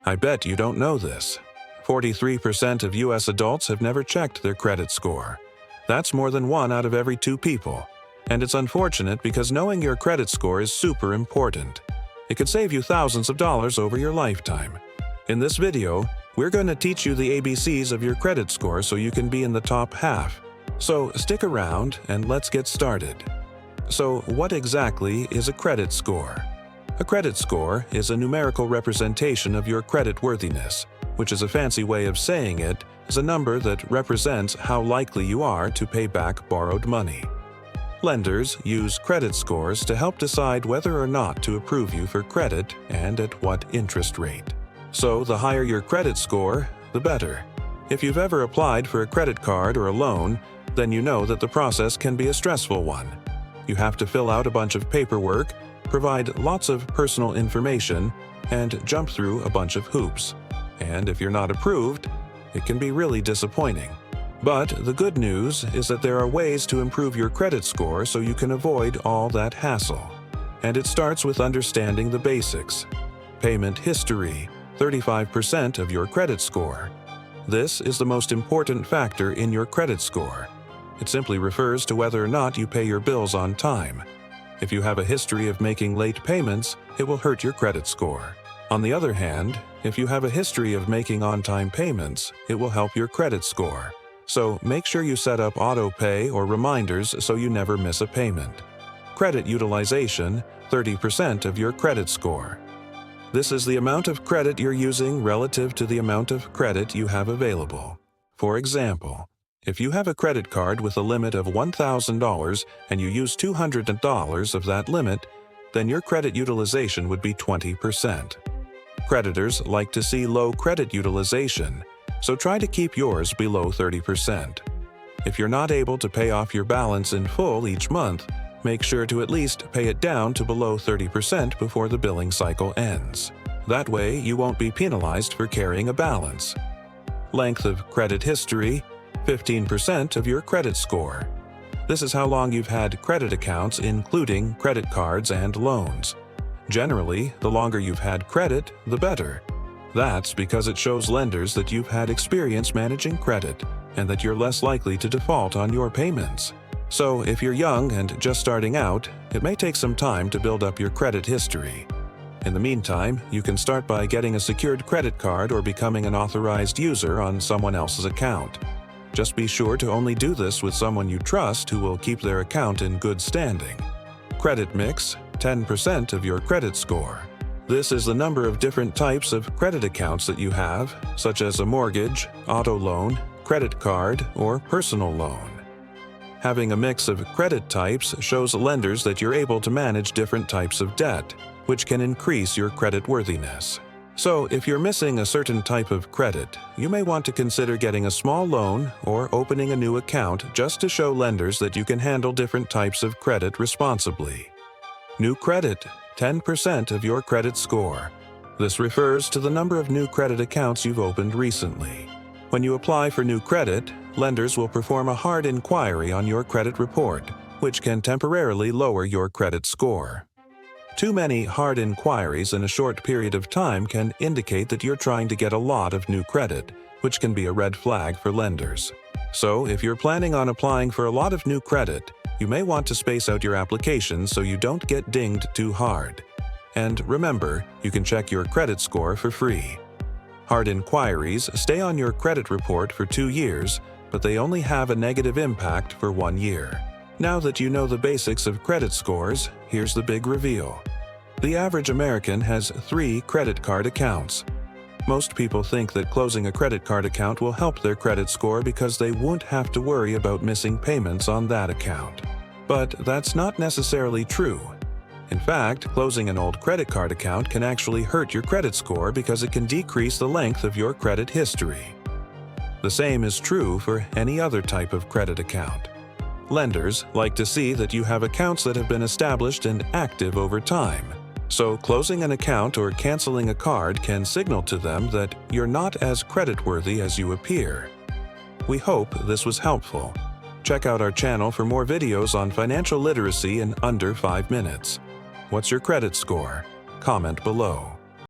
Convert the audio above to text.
I bet you don't know this. 43% of U.S. adults have never checked their credit score. That's more than 1 out of every 2 people. And it's unfortunate because knowing your credit score is super important. It could save you thousands of dollars over your lifetime. In this video, we're going to teach you the ABCs of your credit score so you can be in the top half. So stick around and let's get started. So what exactly is a credit score? A credit score is a numerical representation of your credit worthiness, which is a fancy way of saying it is a number that represents how likely you are to pay back borrowed money. Lenders use credit scores to help decide whether or not to approve you for credit and at what interest rate. So the higher your credit score, the better. If you've ever applied for a credit card or a loan, then you know that the process can be a stressful one. You have to fill out a bunch of paperwork, provide lots of personal information, and jump through a bunch of hoops. And if you're not approved, it can be really disappointing. But the good news is that there are ways to improve your credit score so you can avoid all that hassle. And it starts with understanding the basics. Payment history, 35% of your credit score. This is the most important factor in your credit score. It simply refers to whether or not you pay your bills on time. If you have a history of making late payments, it will hurt your credit score. On the other hand, if you have a history of making on-time payments, it will help your credit score. So make sure you set up auto pay or reminders so you never miss a payment. Credit utilization, 30% of your credit score. This is the amount of credit you're using relative to the amount of credit you have available. For example, if you have a credit card with a limit of $1,000 and you use $200 of that limit, then your credit utilization would be 20%. Creditors like to see low credit utilization, so try to keep yours below 30%. If you're not able to pay off your balance in full each month, make sure to at least pay it down to below 30% before the billing cycle ends. That way, you won't be penalized for carrying a balance. Length of credit history, 15% of your credit score. This is how long you've had credit accounts, including credit cards and loans. Generally, the longer you've had credit, the better. That's because it shows lenders that you've had experience managing credit and that you're less likely to default on your payments. So if you're young and just starting out, it may take some time to build up your credit history. In the meantime, you can start by getting a secured credit card or becoming an authorized user on someone else's account. Just be sure to only do this with someone you trust who will keep their account in good standing. Credit mix, 10% of your credit score. This is the number of different types of credit accounts that you have, such as a mortgage, auto loan, credit card, or personal loan. Having a mix of credit types shows lenders that you're able to manage different types of debt, which can increase your credit worthiness. So if you're missing a certain type of credit, you may want to consider getting a small loan or opening a new account just to show lenders that you can handle different types of credit responsibly. New credit, 10% of your credit score. This refers to the number of new credit accounts you've opened recently. When you apply for new credit, lenders will perform a hard inquiry on your credit report, which can temporarily lower your credit score. Too many hard inquiries in a short period of time can indicate that you're trying to get a lot of new credit, which can be a red flag for lenders. So if you're planning on applying for a lot of new credit, you may want to space out your applications so you don't get dinged too hard. And remember, you can check your credit score for free. Hard inquiries stay on your credit report for 2 years, but they only have a negative impact for 1 year. Now that you know the basics of credit scores, here's the big reveal. The average American has 3 credit card accounts. Most people think that closing a credit card account will help their credit score because they won't have to worry about missing payments on that account. But that's not necessarily true. In fact, closing an old credit card account can actually hurt your credit score because it can decrease the length of your credit history. The same is true for any other type of credit account. Lenders like to see that you have accounts that have been established and active over time. So closing an account or canceling a card can signal to them that you're not as creditworthy as you appear. We hope this was helpful. Check out our channel for more videos on financial literacy in under 5 minutes. What's your credit score? Comment below.